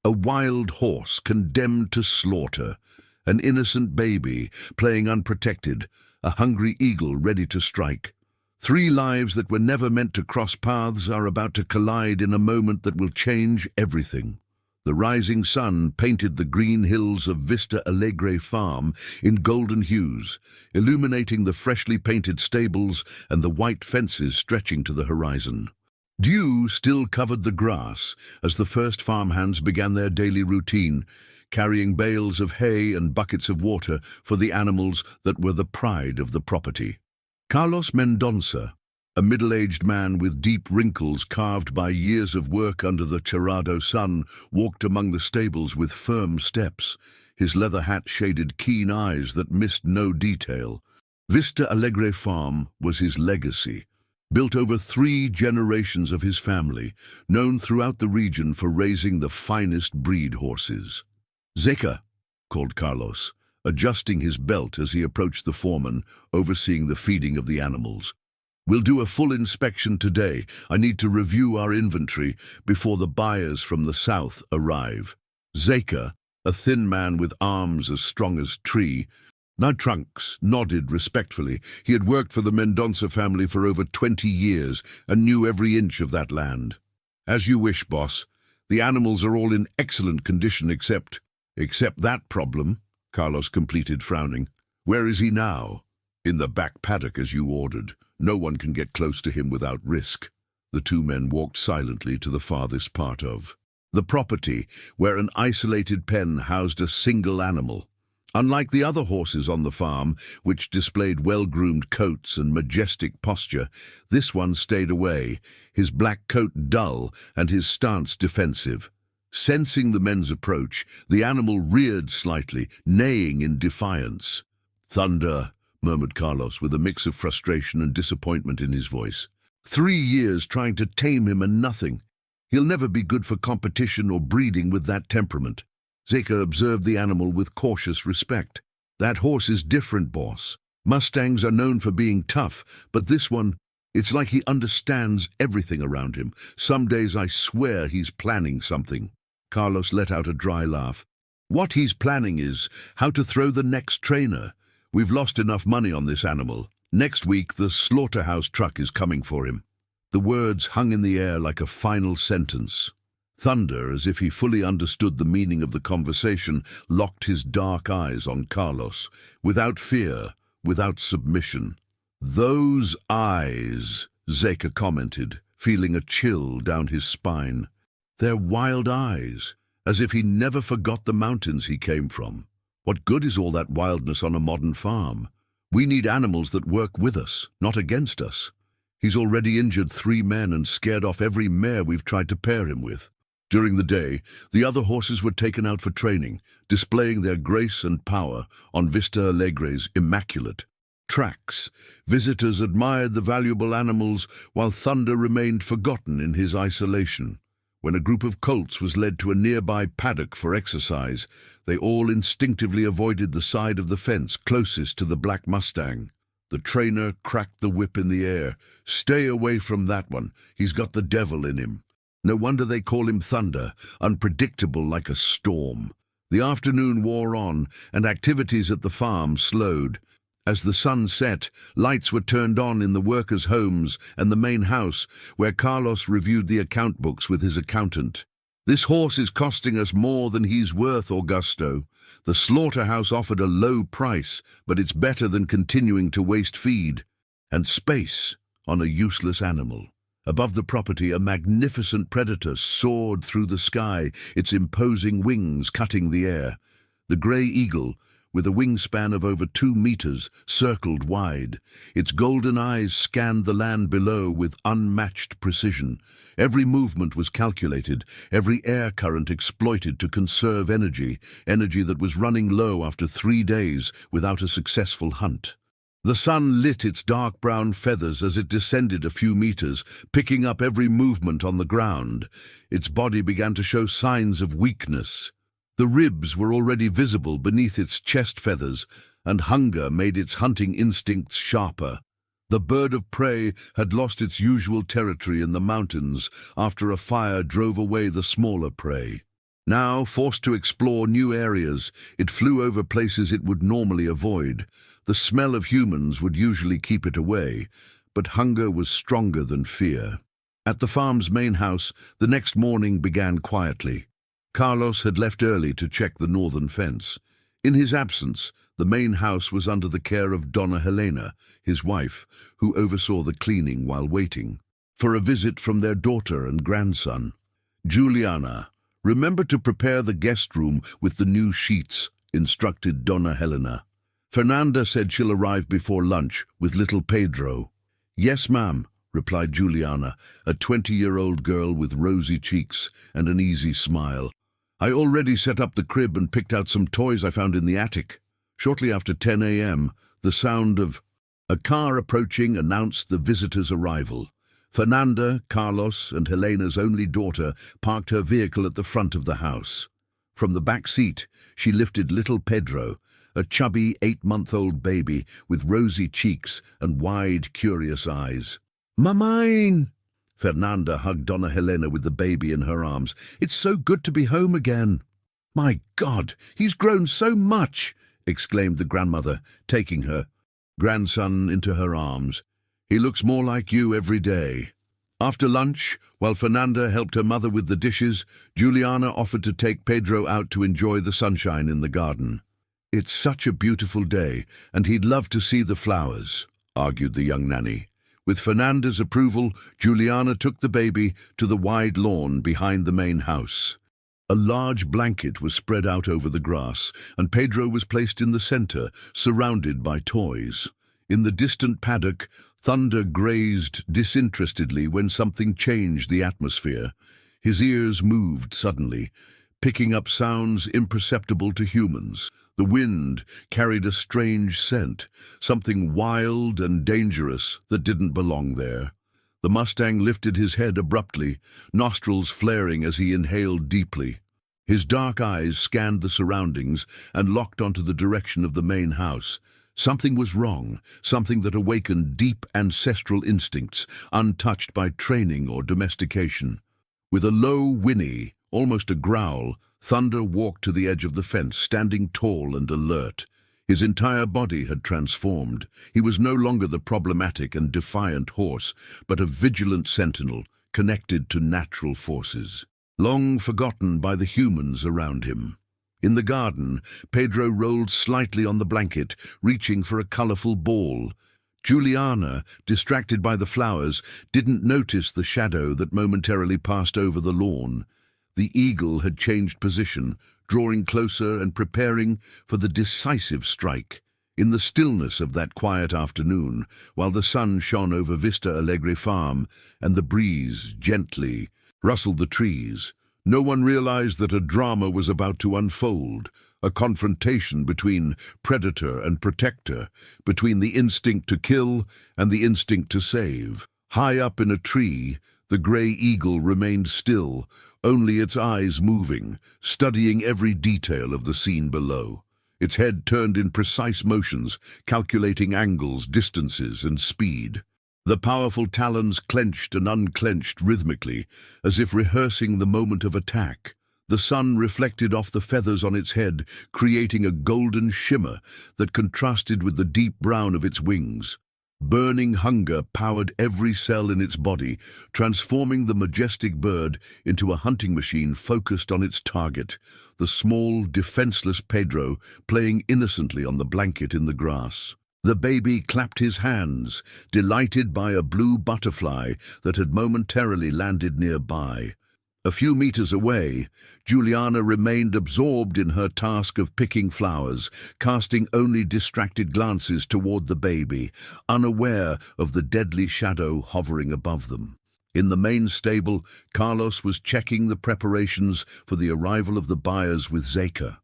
A wild horse condemned to slaughter, an innocent baby playing unprotected, a hungry eagle ready to strike. Three lives that were never meant to cross paths are about to collide in a moment that will change everything. The rising sun painted the green hills of Vista Alegre Farm in golden hues, illuminating the freshly painted stables and the white fences stretching to the horizon. Dew still covered the grass as the first farmhands began their daily routine, carrying bales of hay and buckets of water for the animals that were the pride of the property. Carlos Mendonça, a middle-aged man with deep wrinkles carved by years of work under the Cerrado sun, walked among the stables with firm steps, his leather hat shaded keen eyes that missed no detail. Vista Alegre Farm was his legacy, built over 3 generations of his family, known throughout the region for raising the finest breed horses. "Zeca," called Carlos, adjusting his belt as he approached the foreman, overseeing the feeding of the animals. "We'll do a full inspection today. I need to review our inventory before the buyers from the south arrive." Zeca, a thin man with arms as strong as tree, trunks, nodded respectfully. He had worked for the Mendonça family for over 20 years and knew every inch of that land. "As you wish, boss. The animals are all in excellent condition except that problem," Carlos completed, frowning. "Where is he now?" "In the back paddock as you ordered. No one can get close to him without risk." The 2 men walked silently to the farthest part of the property, where an isolated pen housed a single animal. Unlike the other horses on the farm, which displayed well-groomed coats and majestic posture, this one stayed away, his black coat dull and his stance defensive. Sensing the men's approach, the animal reared slightly, neighing in defiance. "Thunder," murmured Carlos, with a mix of frustration and disappointment in his voice. 3 years trying to tame him and nothing. He'll never be good for competition or breeding with that temperament. Zeca observed the animal with cautious respect. "That horse is different, boss. Mustangs are known for being tough, but this one, it's like he understands everything around him. Some days I swear he's planning something." Carlos let out a dry laugh. "What he's planning is how to throw the next trainer. We've lost enough money on this animal. Next week, the slaughterhouse truck is coming for him." The words hung in the air like a final sentence. Thunder, as if he fully understood the meaning of the conversation, locked his dark eyes on Carlos, without fear, without submission. "Those eyes," Zeca commented, feeling a chill down his spine. "They're wild eyes, as if he never forgot the mountains he came from. What good is all that wildness on a modern farm? We need animals that work with us, not against us. He's already injured 3 men and scared off every mare we've tried to pair him with." During the day, the other horses were taken out for training, displaying their grace and power on Vista Alegre's immaculate tracks. Visitors admired the valuable animals while Thunder remained forgotten in his isolation. When a group of colts was led to a nearby paddock for exercise, they all instinctively avoided the side of the fence closest to the black Mustang. The trainer cracked the whip in the air. "Stay away from that one. He's got the devil in him." No wonder they call him Thunder, unpredictable like a storm. The afternoon wore on, and activities at the farm slowed. As the sun set, lights were turned on in the workers' homes and the main house, where Carlos reviewed the account books with his accountant. "This horse is costing us more than he's worth, Augusto. The slaughterhouse offered a low price, but it's better than continuing to waste feed and space on a useless animal." Above the property, a magnificent predator soared through the sky, its imposing wings cutting the air. The grey eagle, with a wingspan of over 2 meters, circled wide. Its golden eyes scanned the land below with unmatched precision. Every movement was calculated, every air current exploited to conserve energy that was running low after 3 days without a successful hunt. The sun lit its dark brown feathers as it descended a few meters, picking up every movement on the ground. Its body began to show signs of weakness. The ribs were already visible beneath its chest feathers, and hunger made its hunting instincts sharper. The bird of prey had lost its usual territory in the mountains after a fire drove away the smaller prey. Now, forced to explore new areas, it flew over places it would normally avoid. The smell of humans would usually keep it away, but hunger was stronger than fear. At the farm's main house, the next morning began quietly. Carlos had left early to check the northern fence. In his absence, the main house was under the care of Donna Helena, his wife, who oversaw the cleaning while waiting for a visit from their daughter and grandson. "Juliana, remember to prepare the guest room with the new sheets," instructed Donna Helena. "Fernanda said she'll arrive before lunch with little Pedro." "Yes, ma'am," replied Juliana, a 20-year-old girl with rosy cheeks and an easy smile. "I already set up the crib and picked out some toys I found in the attic." Shortly after 10 a.m., the sound of a car approaching announced the visitor's arrival. Fernanda, Carlos, and Helena's only daughter parked her vehicle at the front of the house. From the back seat, she lifted little Pedro, a chubby 8-month-old baby with rosy cheeks and wide, curious eyes. "Mamine!" Fernanda hugged Donna Helena with the baby in her arms. "It's so good to be home again." "My God, he's grown so much!" exclaimed the grandmother, taking her grandson into her arms. "He looks more like you every day." After lunch, while Fernanda helped her mother with the dishes, Juliana offered to take Pedro out to enjoy the sunshine in the garden. "It's such a beautiful day, and he'd love to see the flowers," argued the young nanny. With Fernanda's approval, Juliana took the baby to the wide lawn behind the main house. A large blanket was spread out over the grass, and Pedro was placed in the center, surrounded by toys. In the distant paddock, thunder grazed disinterestedly when something changed the atmosphere. His ears moved suddenly, picking up sounds imperceptible to humans. The wind carried a strange scent, something wild and dangerous that didn't belong there. The Mustang lifted his head abruptly, nostrils flaring as he inhaled deeply. His dark eyes scanned the surroundings and locked onto the direction of the main house. Something was wrong, something that awakened deep ancestral instincts, untouched by training or domestication. With a low whinny, almost a growl, Thunder walked to the edge of the fence, standing tall and alert. His entire body had transformed. He was no longer the problematic and defiant horse, but a vigilant sentinel, connected to natural forces, long forgotten by the humans around him. In the garden, Pedro rolled slightly on the blanket, reaching for a colorful ball. Juliana, distracted by the flowers, didn't notice the shadow that momentarily passed over the lawn. The eagle had changed position, drawing closer and preparing for the decisive strike. In the stillness of that quiet afternoon, while the sun shone over Vista Alegre Farm and the breeze gently rustled the trees, no one realized that a drama was about to unfold, a confrontation between predator and protector, between the instinct to kill and the instinct to save. High up in a tree, the gray eagle remained still, only its eyes moving, studying every detail of the scene below. Its head turned in precise motions, calculating angles, distances, and speed. The powerful talons clenched and unclenched rhythmically, as if rehearsing the moment of attack. The sun reflected off the feathers on its head, creating a golden shimmer that contrasted with the deep brown of its wings. Burning hunger powered every cell in its body, transforming the majestic bird into a hunting machine focused on its target, the small, defenseless Pedro playing innocently on the blanket in the grass. The baby clapped his hands, delighted by a blue butterfly that had momentarily landed nearby. A few meters away, Juliana remained absorbed in her task of picking flowers, casting only distracted glances toward the baby, unaware of the deadly shadow hovering above them. In the main stable, Carlos was checking the preparations for the arrival of the buyers with Zeka.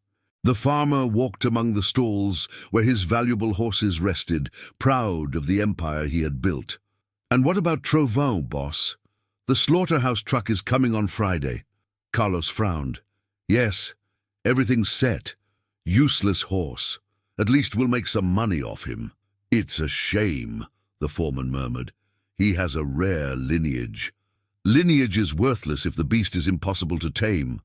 The farmer walked among the stalls where his valuable horses rested, proud of the empire he had built. "And what about Trouvin, boss? The slaughterhouse truck is coming on Friday." Carlos frowned. "Yes, everything's set. Useless horse. At least we'll make some money off him." "It's a shame," the foreman murmured. "He has a rare lineage." "Lineage is worthless if the beast is impossible to tame."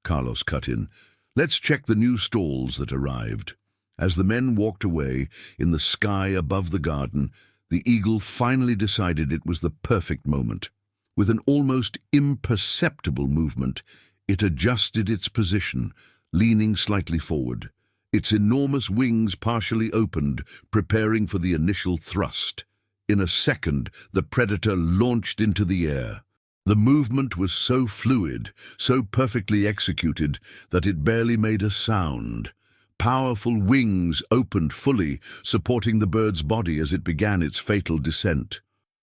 Carlos cut in. "Let's check the new stalls that arrived." As the men walked away, in the sky above the garden, the eagle finally decided it was the perfect moment. With an almost imperceptible movement, it adjusted its position, leaning slightly forward. Its enormous wings partially opened, preparing for the initial thrust. In a second, the predator launched into the air. The movement was so fluid, so perfectly executed, that it barely made a sound. Powerful wings opened fully, supporting the bird's body as it began its fatal descent.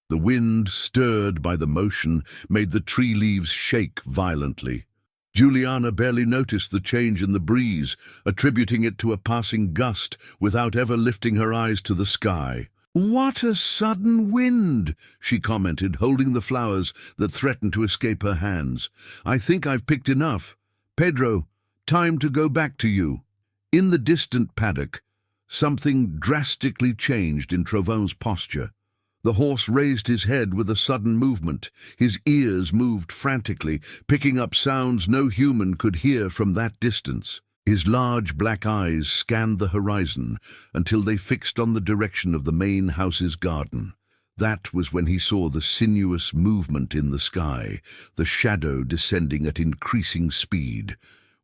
The wind, stirred by the motion, made the tree leaves shake violently. Juliana barely noticed the change in the breeze, attributing it to a passing gust without ever lifting her eyes to the sky. "What a sudden wind!" she commented, holding the flowers that threatened to escape her hands. "I think I've picked enough. Pedro, time to go back to you." In the distant paddock, something drastically changed in Trovon's posture. The horse raised his head with a sudden movement. His ears moved frantically, picking up sounds no human could hear from that distance. His large black eyes scanned the horizon until they fixed on the direction of the main house's garden. That was when he saw the sinuous movement in the sky, the shadow descending at increasing speed.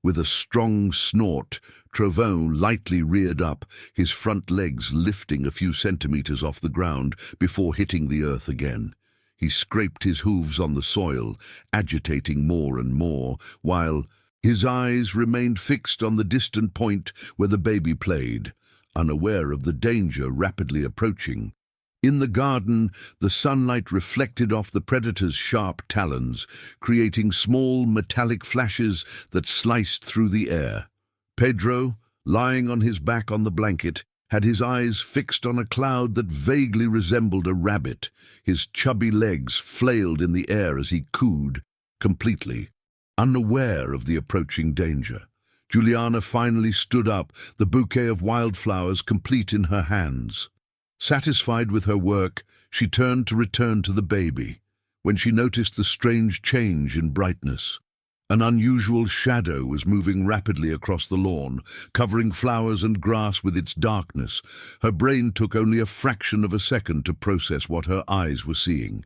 With a strong snort, Trovon lightly reared up, his front legs lifting a few centimeters off the ground before hitting the earth again. He scraped his hooves on the soil, agitating more and more, while his eyes remained fixed on the distant point where the baby played, unaware of the danger rapidly approaching. In the garden, the sunlight reflected off the predator's sharp talons, creating small metallic flashes that sliced through the air. Pedro, lying on his back on the blanket, had his eyes fixed on a cloud that vaguely resembled a rabbit. His chubby legs flailed in the air as he cooed, completely unaware of the approaching danger. Juliana finally stood up, the bouquet of wildflowers complete in her hands. Satisfied with her work, she turned to return to the baby, when she noticed the strange change in brightness. An unusual shadow was moving rapidly across the lawn, covering flowers and grass with its darkness. Her brain took only a fraction of a second to process what her eyes were seeing.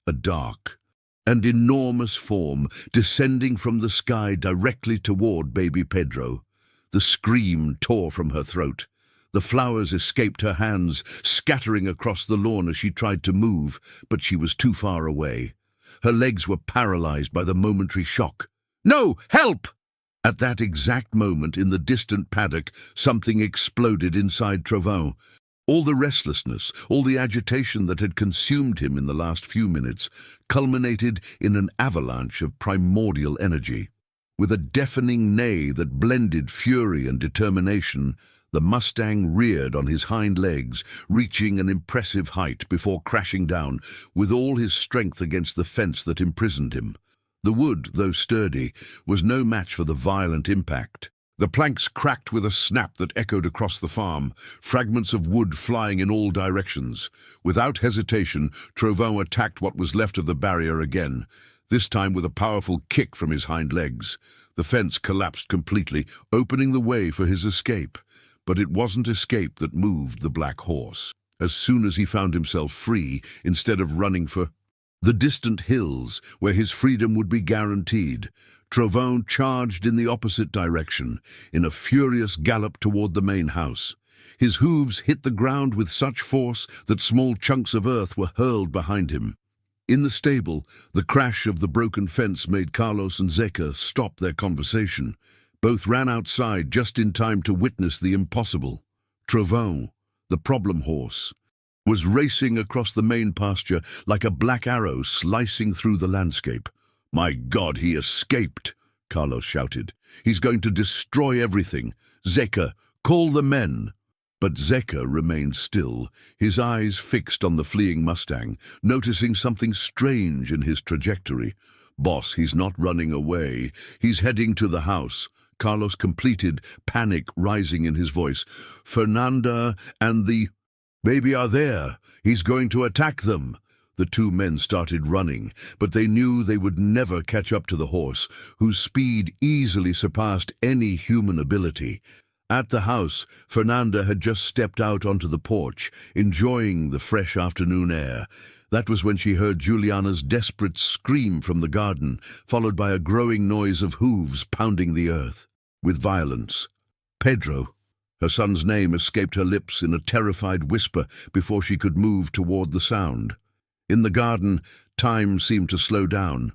A dark and enormous form descending from the sky directly toward baby Pedro. The scream tore from her throat. The flowers escaped her hands, scattering across the lawn as she tried to move, but she was too far away. Her legs were paralyzed by the momentary shock. "No! Help!" At that exact moment, in the distant paddock, something exploded inside Trovon. All the restlessness, all the agitation that had consumed him in the last few minutes, culminated in an avalanche of primordial energy. With a deafening neigh that blended fury and determination, the Mustang reared on his hind legs, reaching an impressive height before crashing down with all his strength against the fence that imprisoned him. The wood, though sturdy, was no match for the violent impact. The planks cracked with a snap that echoed across the farm, fragments of wood flying in all directions. Without hesitation, Trovon attacked what was left of the barrier again, this time with a powerful kick from his hind legs. The fence collapsed completely, opening the way for his escape. But it wasn't escape that moved the black horse. As soon as he found himself free, instead of running for the distant hills where his freedom would be guaranteed, Trovon charged in the opposite direction, in a furious gallop toward the main house. His hooves hit the ground with such force that small chunks of earth were hurled behind him. In the stable, the crash of the broken fence made Carlos and Zeka stop their conversation. Both ran outside just in time to witness the impossible. Trovon, the problem horse, was racing across the main pasture like a black arrow slicing through the landscape. "My God, he escaped!" Carlos shouted. "He's going to destroy everything. Zeka, call the men!" But Zeka remained still, his eyes fixed on the fleeing Mustang, noticing something strange in his trajectory. "Boss, he's not running away. He's heading to the house," Carlos completed, panic rising in his voice. "Fernanda and the baby are there. He's going to attack them." The two men started running, but they knew they would never catch up to the horse, whose speed easily surpassed any human ability. At the house, Fernanda had just stepped out onto the porch, enjoying the fresh afternoon air. That was when she heard Juliana's desperate scream from the garden, followed by a growing noise of hooves pounding the earth with violence. Pedro! Her son's name escaped her lips in a terrified whisper before she could move toward the sound. In the garden, time seemed to slow down.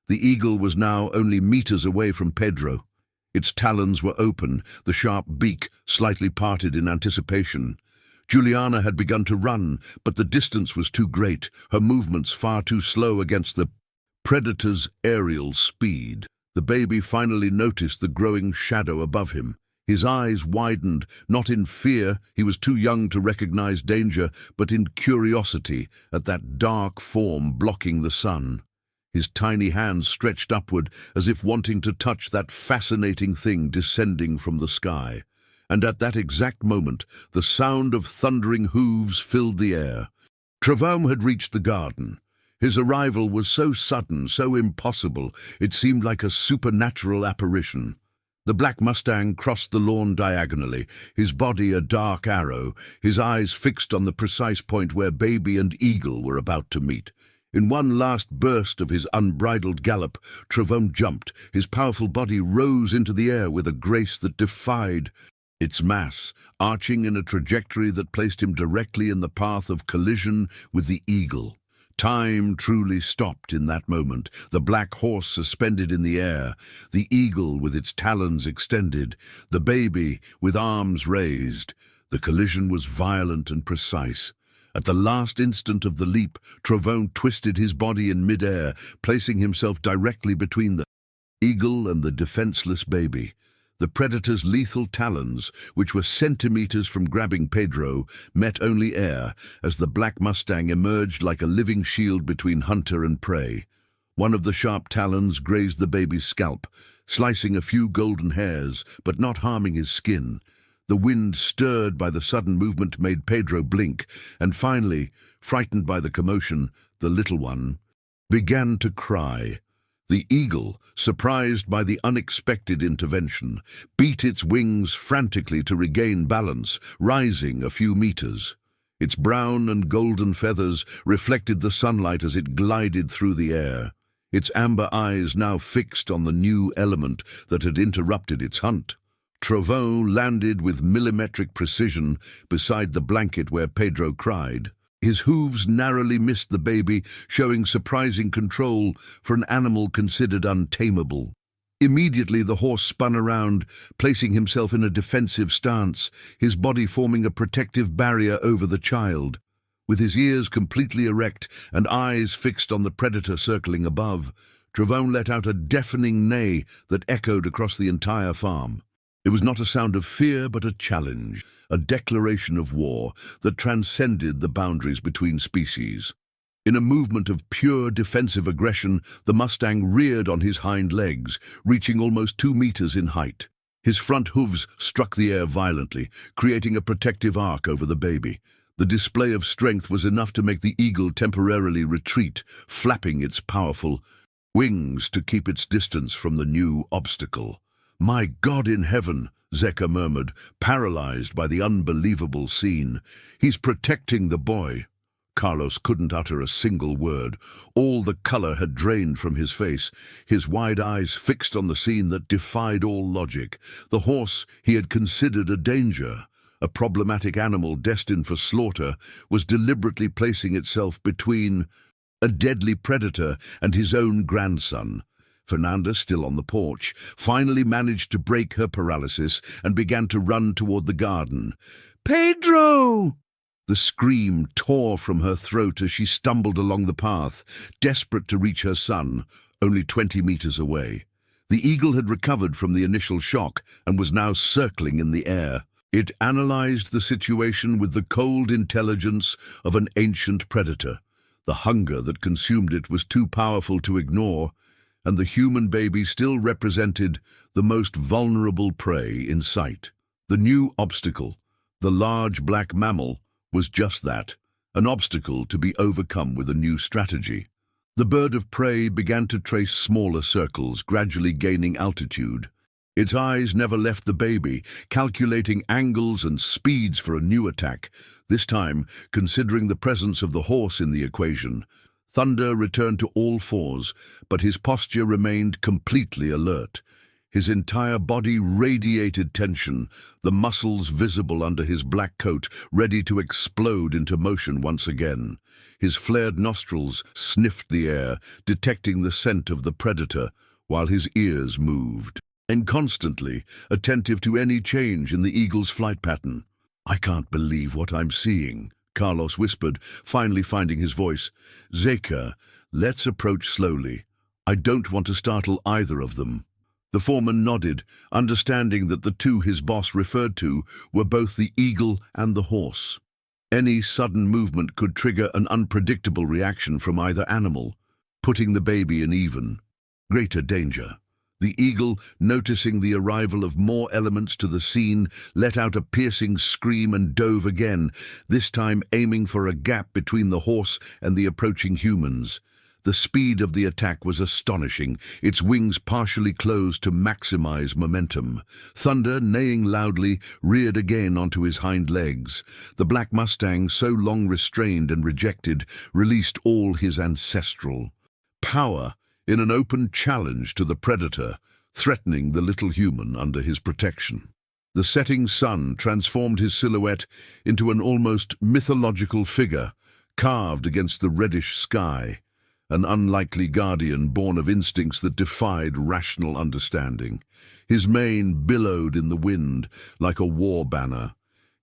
The eagle was now only meters away from Pedro. Its talons were open, the sharp beak slightly parted in anticipation. Juliana had begun to run, but the distance was too great, her movements far too slow against the predator's aerial speed. The baby finally noticed the growing shadow above him. His eyes widened, not in fear, he was too young to recognize danger, but in curiosity at that dark form blocking the sun. His tiny hands stretched upward as if wanting to touch that fascinating thing descending from the sky. And at that exact moment, the sound of thundering hooves filled the air. Trevaume had reached the garden. His arrival was so sudden, so impossible, it seemed like a supernatural apparition. The black Mustang crossed the lawn diagonally, his body a dark arrow, his eyes fixed on the precise point where baby and eagle were about to meet. In one last burst of his unbridled gallop, Trevaume jumped. His powerful body rose into the air with a grace that defied its mass, arching in a trajectory that placed him directly in the path of collision with the eagle. Time truly stopped in that moment, the black horse suspended in the air, the eagle with its talons extended, the baby with arms raised. The collision was violent and precise. At the last instant of the leap, Trevaume twisted his body in midair, placing himself directly between the eagle and the defenseless baby. The predator's lethal talons, which were centimeters from grabbing Pedro, met only air as the black Mustang emerged like a living shield between hunter and prey. One of the sharp talons grazed the baby's scalp, slicing a few golden hairs, but not harming his skin. The wind, stirred by the sudden movement, made Pedro blink, and finally, frightened by the commotion, the little one began to cry. The eagle, surprised by the unexpected intervention, beat its wings frantically to regain balance, rising a few meters. Its brown and golden feathers reflected the sunlight as it glided through the air, its amber eyes now fixed on the new element that had interrupted its hunt. Trevaume landed with millimetric precision beside the blanket where Pedro cried. His hooves narrowly missed the baby, showing surprising control for an animal considered untamable. Immediately the horse spun around, placing himself in a defensive stance, his body forming a protective barrier over the child. With his ears completely erect and eyes fixed on the predator circling above, Trevaume let out a deafening neigh that echoed across the entire farm. It was not a sound of fear, but a challenge, a declaration of war that transcended the boundaries between species. In a movement of pure defensive aggression, the Mustang reared on his hind legs, reaching almost 2 meters in height. His front hooves struck the air violently, creating a protective arc over the baby. The display of strength was enough to make the eagle temporarily retreat, flapping its powerful wings to keep its distance from the new obstacle. "My God in heaven," Zeka murmured, paralyzed by the unbelievable scene. "He's protecting the boy." Carlos couldn't utter a single word. All the color had drained from his face, his wide eyes fixed on the scene that defied all logic. The horse he had considered a danger, a problematic animal destined for slaughter, was deliberately placing itself between a deadly predator and his own grandson. Fernanda, still on the porch, finally managed to break her paralysis and began to run toward the garden. "Pedro!" The scream tore from her throat as she stumbled along the path, desperate to reach her son, only 20 meters away. The eagle had recovered from the initial shock and was now circling in the air. It analyzed the situation with the cold intelligence of an ancient predator. The hunger that consumed it was too powerful to ignore, and the human baby still represented the most vulnerable prey in sight. The new obstacle, the large black mammal, was just that, an obstacle to be overcome with a new strategy. The bird of prey began to trace smaller circles, gradually gaining altitude. Its eyes never left the baby, calculating angles and speeds for a new attack, this time considering the presence of the horse in the equation. Thunder returned to all fours, but his posture remained completely alert. His entire body radiated tension, the muscles visible under his black coat ready to explode into motion once again. His flared nostrils sniffed the air, detecting the scent of the predator, while his ears moved, and constantly attentive to any change in the eagle's flight pattern. "I can't believe what I'm seeing," Carlos whispered, finally finding his voice. "Zeka, let's approach slowly. I don't want to startle either of them." The foreman nodded, understanding that the two his boss referred to were both the eagle and the horse. Any sudden movement could trigger an unpredictable reaction from either animal, putting the baby in even greater danger. The eagle, noticing the arrival of more elements to the scene, let out a piercing scream and dove again, this time aiming for a gap between the horse and the approaching humans. The speed of the attack was astonishing, its wings partially closed to maximize momentum. Thunder, neighing loudly, reared again onto his hind legs. The black mustang, so long restrained and rejected, released all his ancestral power in an open challenge to the predator, threatening the little human under his protection. The setting sun transformed his silhouette into an almost mythological figure, carved against the reddish sky, an unlikely guardian born of instincts that defied rational understanding. His mane billowed in the wind like a war banner.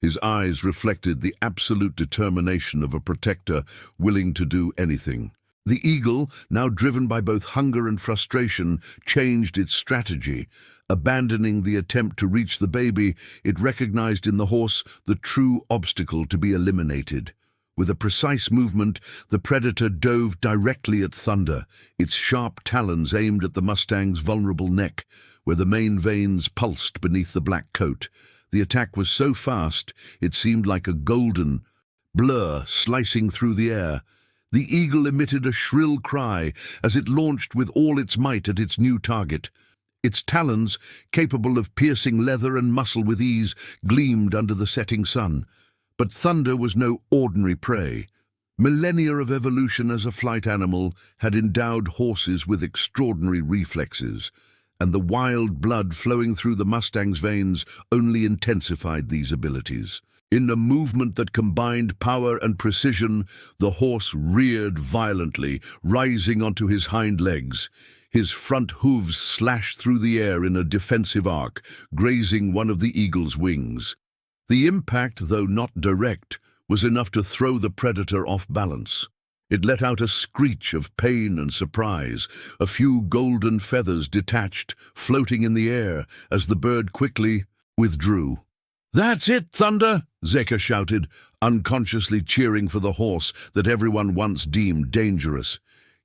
His eyes reflected the absolute determination of a protector willing to do anything. The eagle, now driven by both hunger and frustration, changed its strategy. Abandoning the attempt to reach the baby, it recognized in the horse the true obstacle to be eliminated. With a precise movement, the predator dove directly at Thunder, its sharp talons aimed at the mustang's vulnerable neck, where the main veins pulsed beneath the black coat. The attack was so fast, it seemed like a golden blur slicing through the air. The eagle emitted a shrill cry as it launched with all its might at its new target. Its talons, capable of piercing leather and muscle with ease, gleamed under the setting sun. But Thunder was no ordinary prey. Millennia of evolution as a flight animal had endowed horses with extraordinary reflexes, and the wild blood flowing through the mustang's veins only intensified these abilities. In a movement that combined power and precision, the horse reared violently, rising onto his hind legs. His front hooves slashed through the air in a defensive arc, grazing one of the eagle's wings. The impact, though not direct, was enough to throw the predator off balance. It let out a screech of pain and surprise. A few golden feathers detached, floating in the air, as the bird quickly withdrew. "That's it, Thunder!" Zeka shouted, unconsciously cheering for the horse that everyone once deemed dangerous.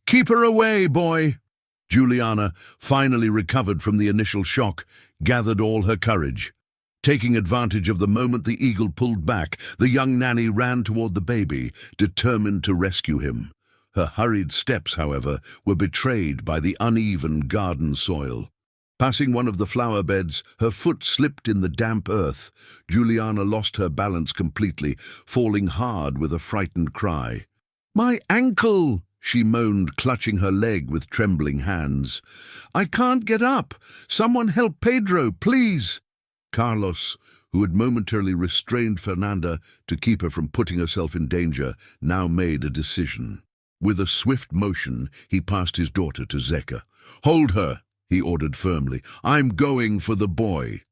"Keep her away, boy!" Juliana, finally recovered from the initial shock, gathered all her courage. Taking advantage of the moment the eagle pulled back, the young nanny ran toward the baby, determined to rescue him. Her hurried steps, however, were betrayed by the uneven garden soil. Passing one of the flower beds, her foot slipped in the damp earth. Juliana lost her balance completely, falling hard with a frightened cry. "My ankle!" she moaned, clutching her leg with trembling hands. "I can't get up! Someone help Pedro, please!" Carlos, who had momentarily restrained Fernanda to keep her from putting herself in danger, now made a decision. With a swift motion, he passed his daughter to Zeka. "Hold her!" he ordered firmly. "I'm going for the boy."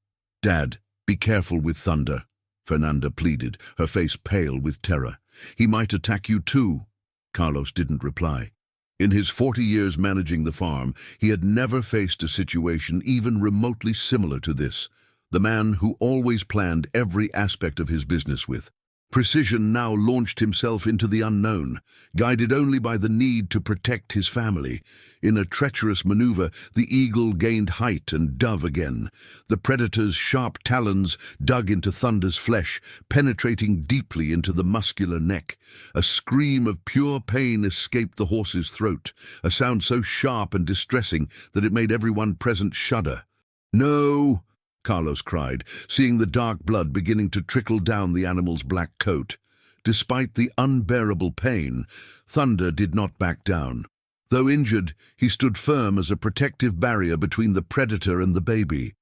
"Dad, be careful with Thunder," Fernanda pleaded, her face pale with terror. "He might attack you too." Carlos didn't reply. In his 40 years managing the farm, he had never faced a situation even remotely similar to this. The man who always planned every aspect of his business with Precision now launched himself into the unknown, guided only by the need to protect his family. In a treacherous maneuver, the eagle gained height and dove again. The predator's sharp talons dug into Thunder's flesh, penetrating deeply into the muscular neck. A scream of pure pain escaped the horse's throat, a sound so sharp and distressing that it made everyone present shudder. "No!" Carlos cried, seeing the dark blood beginning to trickle down the animal's black coat. Despite the unbearable pain, Thunder did not back down. Though injured, he stood firm as a protective barrier between the predator and the baby.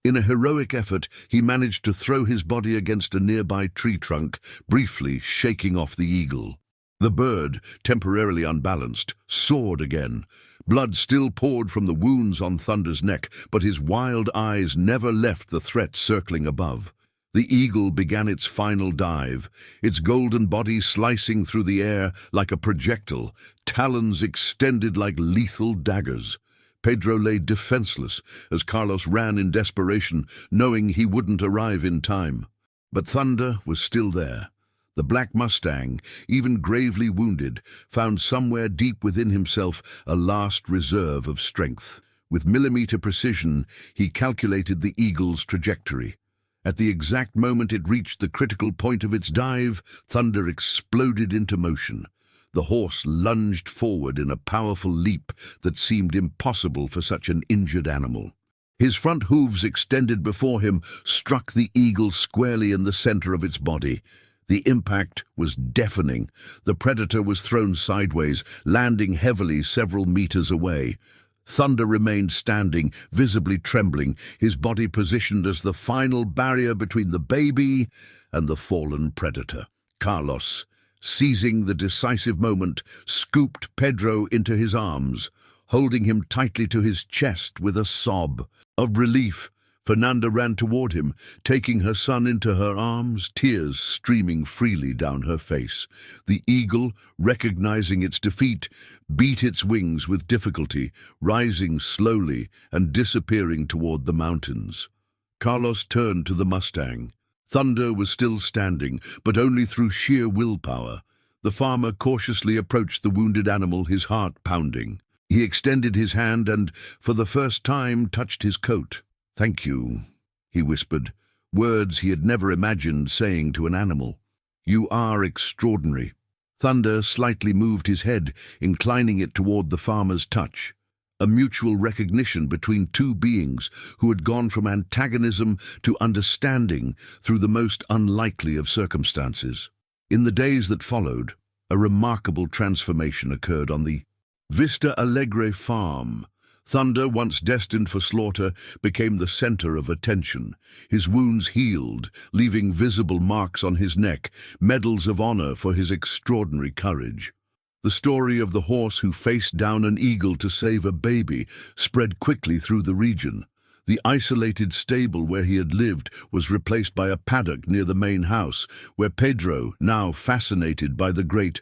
In a heroic effort, he managed to throw his body against a nearby tree trunk, briefly shaking off the eagle. The bird, temporarily unbalanced, soared again. Blood still poured from the wounds on Thunder's neck, but his wild eyes never left the threat circling above. The eagle began its final dive, its golden body slicing through the air like a projectile, talons extended like lethal daggers. Pedro lay defenseless as Carlos ran in desperation, knowing he wouldn't arrive in time. But Thunder was still there. The black Mustang, even gravely wounded, found somewhere deep within himself a last reserve of strength. With millimeter precision, he calculated the eagle's trajectory. At the exact moment it reached the critical point of its dive, Thunder exploded into motion. The horse lunged forward in a powerful leap that seemed impossible for such an injured animal. His front hooves extended before him, struck the eagle squarely in the center of its body. The impact was deafening. The predator was thrown sideways, landing heavily several meters away. Thunder remained standing, visibly trembling, his body positioned as the final barrier between the baby and the fallen predator. Carlos, seizing the decisive moment, scooped Pedro into his arms, holding him tightly to his chest with a sob of relief. Fernanda ran toward him, taking her son into her arms, tears streaming freely down her face. The eagle, recognizing its defeat, beat its wings with difficulty, rising slowly and disappearing toward the mountains. Carlos turned to the Mustang. Thunder was still standing, but only through sheer willpower. The farmer cautiously approached the wounded animal, his heart pounding. He extended his hand and, for the first time, touched his coat. "Thank you," he whispered, words he had never imagined saying to an animal. "You are extraordinary." Thunder slightly moved his head, inclining it toward the farmer's touch. A mutual recognition between two beings who had gone from antagonism to understanding through the most unlikely of circumstances. In the days that followed, a remarkable transformation occurred on the Vista Alegre Farm. Thunder, once destined for slaughter, became the center of attention. His wounds healed, leaving visible marks on his neck, medals of honor for his extraordinary courage. The story of the horse who faced down an eagle to save a baby spread quickly through the region. The isolated stable where he had lived was replaced by a paddock near the main house, where Pedro, now fascinated by the great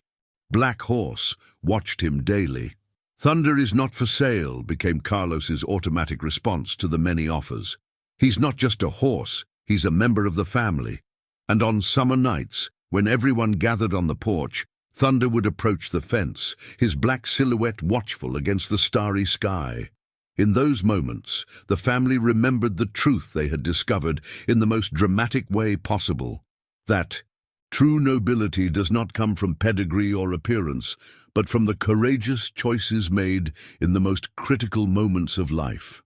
black horse, watched him daily. "Thunder is not for sale," became Carlos's automatic response to the many offers. "He's not just a horse, he's a member of the family." And on summer nights, when everyone gathered on the porch, Thunder would approach the fence, his black silhouette watchful against the starry sky. In those moments, the family remembered the truth they had discovered in the most dramatic way possible, that true nobility does not come from pedigree or appearance, but from the courageous choices made in the most critical moments of life.